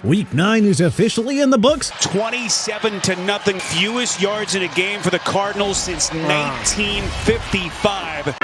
Week 9 is officially in the books. 27-0, fewest yards in a game for the Cardinals since 1955.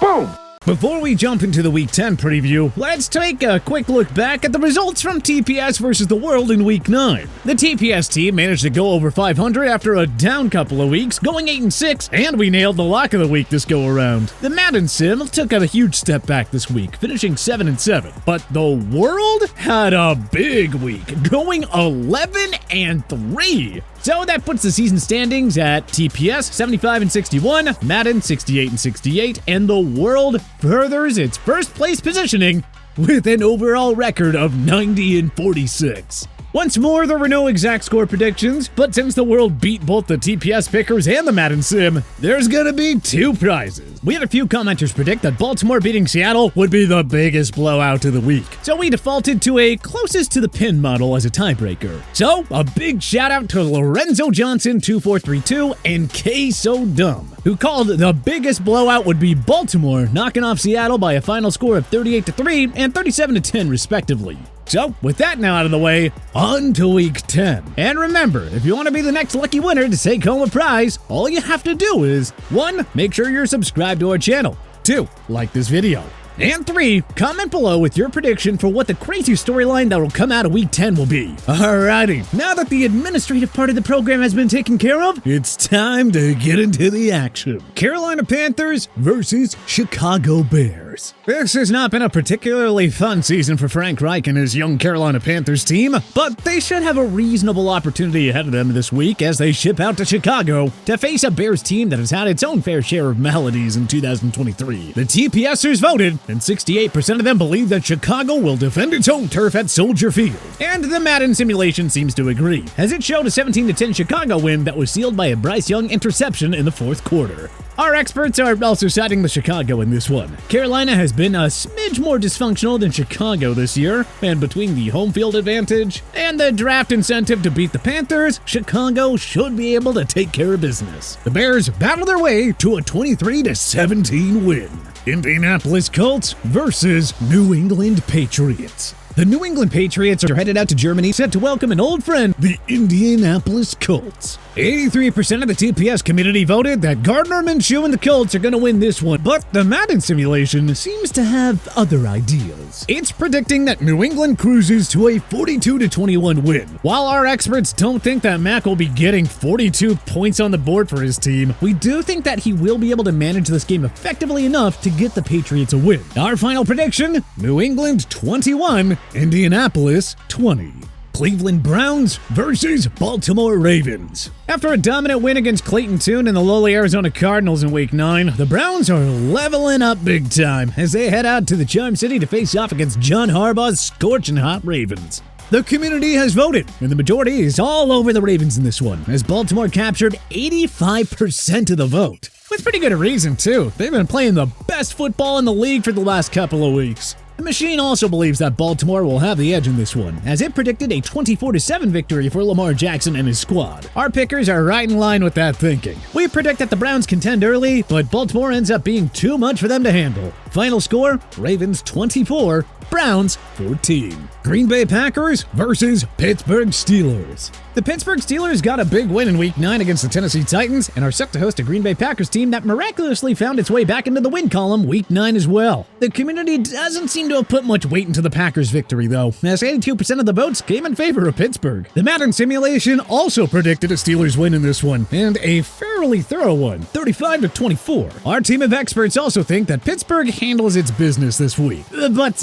Boom! Before we jump into the Week 10 preview, let's take a quick look back at the results from TPS versus the World in Week 9. The TPS team managed to go over 500 after a down couple of weeks, going 8-6, and we nailed the lock of the week this go-around. The Madden sim took a huge step back this week, finishing 7-7, but the World had a big week, going 11-3. So that puts the season standings at TPS 75-61, Madden 68-68, and the World furthers its first place positioning with an overall record of 90-46. Once more, there were no exact score predictions, but since the World beat both the TPS pickers and the Madden sim, there's gonna be 2 prizes. We had a few commenters predict that Baltimore beating Seattle would be the biggest blowout of the week, so we defaulted to a closest to the pin model as a tiebreaker. So, a big shout out to Lorenzo Johnson 2432 and K So Dumb, who called the biggest blowout would be Baltimore knocking off Seattle by a final score of 38-3 and 37-10 respectively. So, with that now out of the way, on to Week 10. And remember, if you want to be the next lucky winner to take home a prize, all you have to do is 1. Make sure you're subscribed to our channel. 2. Like this video. And 3. Comment below with your prediction for what the crazy storyline that will come out of Week 10 will be. Alrighty, now that the administrative part of the program has been taken care of, it's time to get into the action. Carolina Panthers versus Chicago Bears. This has not been a particularly fun season for Frank Reich and his young Carolina Panthers team, but they should have a reasonable opportunity ahead of them this week as they ship out to Chicago to face a Bears team that has had its own fair share of maladies in 2023. The TPSers voted, and 68% of them believe that Chicago will defend its home turf at Soldier Field. And the Madden simulation seems to agree, as it showed a 17-10 Chicago win that was sealed by a Bryce Young interception in the 4th quarter. Our experts are also citing the Chicago in this one. Carolina has been a smidge more dysfunctional than Chicago this year, and between the home field advantage and the draft incentive to beat the Panthers, Chicago should be able to take care of business. The Bears battle their way to a 23-17 win. Indianapolis Colts versus New England Patriots. The New England Patriots are headed out to Germany set to welcome an old friend, the Indianapolis Colts. 83% of the TPS community voted that Gardner Minshew and the Colts are going to win this one, but the Madden simulation seems to have other ideas. It's predicting that New England cruises to a 42-21 win. While our experts don't think that Mac will be getting 42 points on the board for his team, we do think that he will be able to manage this game effectively enough to get the Patriots a win. Our final prediction, New England 21, Indianapolis 20. Cleveland Browns versus Baltimore Ravens. After a dominant win against Clayton Tune and the lowly Arizona Cardinals in Week 9, the Browns are leveling up big time as they head out to the Charm City to face off against John Harbaugh's scorching hot Ravens. The community has voted, and the majority is all over the Ravens in this one, as Baltimore captured 85% of the vote. With pretty good reason, too. They've been playing the best football in the league for the last couple of weeks. The machine also believes that Baltimore will have the edge in this one, as it predicted a 24-7 victory for Lamar Jackson and his squad. Our pickers are right in line with that thinking. We predict that the Browns contend early, but Baltimore ends up being too much for them to handle. Final score, Ravens 24, Browns 14. Green Bay Packers versus Pittsburgh Steelers. The Pittsburgh Steelers got a big win in Week 9 against the Tennessee Titans and are set to host a Green Bay Packers team that miraculously found its way back into the win column Week 9 as well. The community doesn't seem to have put much weight into the Packers' victory, though, as 82% of the votes came in favor of Pittsburgh. The Madden simulation also predicted a Steelers win in this one, and a fairly thorough one, 35-24. Our team of experts also think that Pittsburgh handles its business this week, but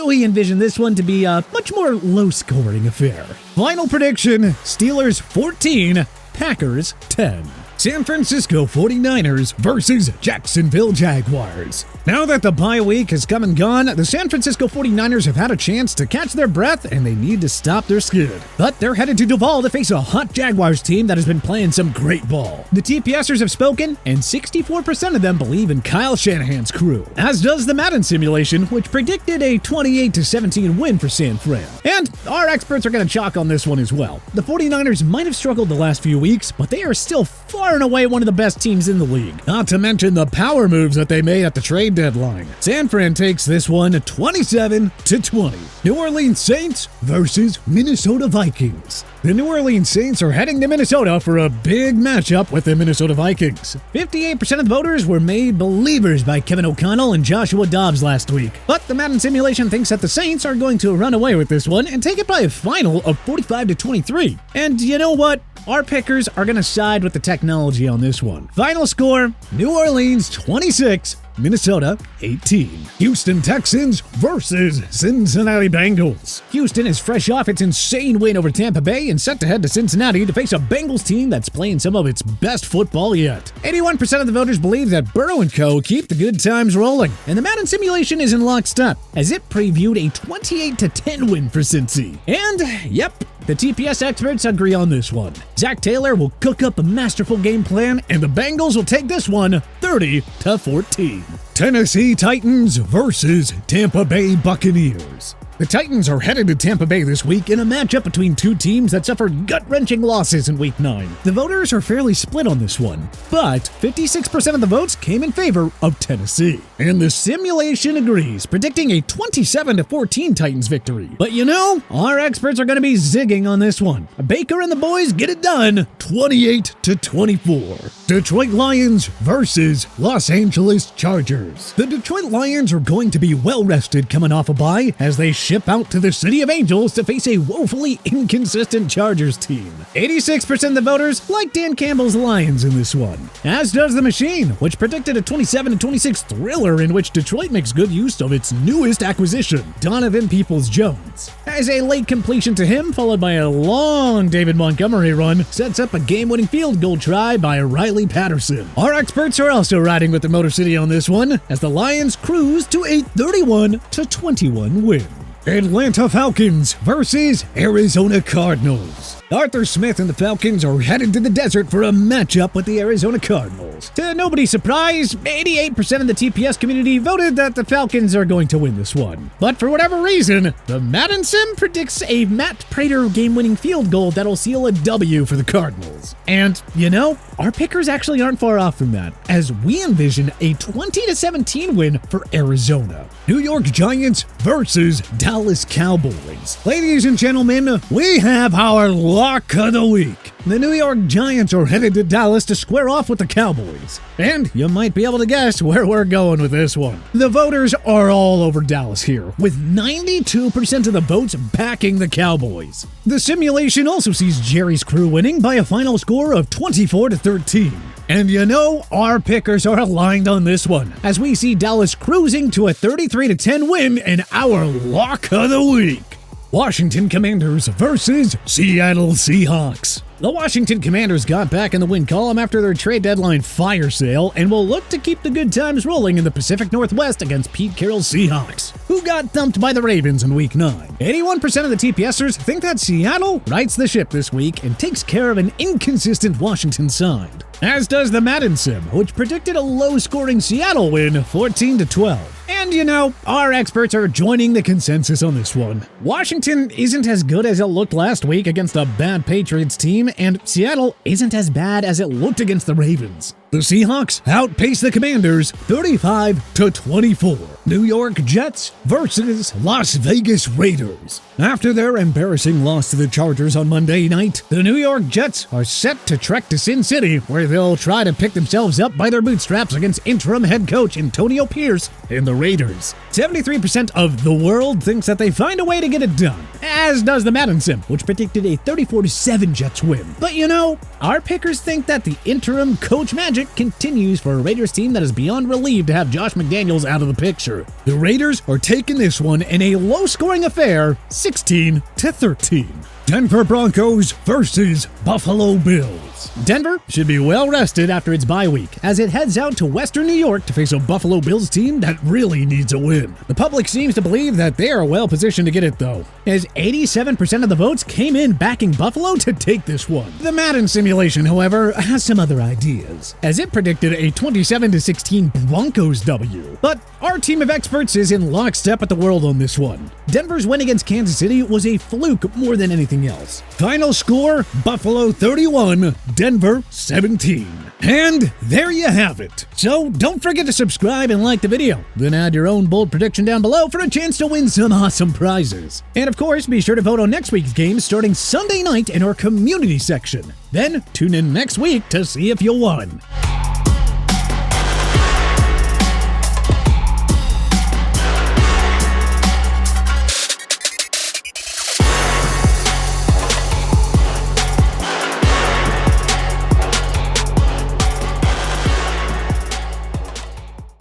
we envision this one to be a much more low-scoring affair. Final prediction, Steelers 14, Packers 10. San Francisco 49ers versus Jacksonville Jaguars. Now that the bye week has come and gone, the San Francisco 49ers have had a chance to catch their breath and they need to stop their skid. But they're headed to Duval to face a hot Jaguars team that has been playing some great ball. The TPSers have spoken, and 64% of them believe in Kyle Shanahan's crew, as does the Madden simulation, which predicted a 28-17 win for San Fran. And our experts are going to chalk on this one as well. The 49ers might have struggled the last few weeks, but they are still far far and away one of the best teams in the league. Not to mention the power moves that they made at the trade deadline. San Fran takes this one 27-20. New Orleans Saints versus Minnesota Vikings. The New Orleans Saints are heading to Minnesota for a big matchup with the Minnesota Vikings. 58% of the voters were made believers by Kevin O'Connell and Joshua Dobbs last week. But the Madden simulation thinks that the Saints are going to run away with this one and take it by a final of 45-23. And you know what? Our pickers are going to side with the technology on this one. Final score, New Orleans 26, Minnesota 18. Houston Texans versus Cincinnati Bengals. Houston is fresh off its insane win over Tampa Bay and set to head to Cincinnati to face a Bengals team that's playing some of its best football yet. 81% of the voters believe that Burrow & Co. keep the good times rolling, and the Madden simulation is in lockstep as it previewed a 28-10 win for Cincy. And, yep, the TPS experts agree on this one. Zach Taylor will cook up a masterful game plan, and the Bengals will take this one 30-14. Tennessee Titans versus Tampa Bay Buccaneers. The Titans are headed to Tampa Bay this week in a matchup between two teams that suffered gut-wrenching losses in Week 9. The voters are fairly split on this one, but 56% of the votes came in favor of Tennessee. And the simulation agrees, predicting a 27-14 Titans victory. But you know, our experts are going to be zigging on this one. Baker and the boys get it done, 28-24. Detroit Lions versus Los Angeles Chargers. The Detroit Lions are going to be well-rested coming off a bye as they ship out to the City of Angels to face a woefully inconsistent Chargers team. 86% of the voters like Dan Campbell's Lions in this one, as does the Machine, which predicted a 27-26 thriller in which Detroit makes good use of its newest acquisition, Donovan Peoples-Jones. As a late completion to him, followed by a long David Montgomery run, sets up a game-winning field goal try by Riley Patterson. Our experts are also riding with the Motor City on this one, as the Lions cruise to a 31-21 win. Atlanta Falcons versus Arizona Cardinals. Arthur Smith and the Falcons are headed to the desert for a matchup with the Arizona Cardinals. To nobody's surprise, 88% of the TPS community voted that the Falcons are going to win this one. But for whatever reason, the Madden Sim predicts a Matt Prater game-winning field goal that'll seal a W for the Cardinals. And, you know, our pickers actually aren't far off from that, as we envision a 20-17 win for Arizona. New York Giants versus Dallas Cowboys. Ladies and gentlemen, we have our lock of the week. The New York Giants are headed to Dallas to square off with the Cowboys. And you might be able to guess where we're going with this one. The voters are all over Dallas here, with 92% of the votes backing the Cowboys. The simulation also sees Jerry's crew winning by a final score of 24-13. And you know, our pickers are aligned on this one, as we see Dallas cruising to a 33-10 win in our lock of the week. Washington Commanders versus Seattle Seahawks. The Washington Commanders got back in the win column after their trade deadline fire sale and will look to keep the good times rolling in the Pacific Northwest against Pete Carroll's Seahawks, who got thumped by the Ravens in Week 9. 81% of the TPSers think that Seattle rights the ship this week and takes care of an inconsistent Washington side, as does the Madden Sim, which predicted a low-scoring Seattle win 14-12. And you know, our experts are joining the consensus on this one. Washington isn't as good as it looked last week against a bad Patriots team, and Seattle isn't as bad as it looked against the Ravens. The Seahawks outpace the Commanders 35-24. New York Jets versus Las Vegas Raiders. After their embarrassing loss to the Chargers on Monday night, the New York Jets are set to trek to Sin City, where they'll try to pick themselves up by their bootstraps against interim head coach Antonio Pierce and the Raiders. 73% of the world thinks that they find a way to get it done, as does the Madden Sim, which predicted a 34-7 Jets win. But you know, our pickers think that the interim coach magic continues for a Raiders team that is beyond relieved to have Josh McDaniels out of the picture. The Raiders are taking this one in a low-scoring affair, 16-13. Denver Broncos versus Buffalo Bills. Denver should be well rested after its bye week, as it heads out to Western New York to face a Buffalo Bills team that really needs a win. The public seems to believe that they are well positioned to get it though, as 87% of the votes came in backing Buffalo to take this one. The Madden simulation, however, has some other ideas, as it predicted a 27-16 Broncos W. But our team of experts is in lockstep with the world on this one. Denver's win against Kansas City was a fluke more than anything else. Final score, Buffalo 31, Denver 17. And there you have it. So don't forget to subscribe and like the video. Then add your own bold prediction down below for a chance to win some awesome prizes. And of course, be sure to vote on next week's game starting Sunday night in our community section. Then tune in next week to see if you won.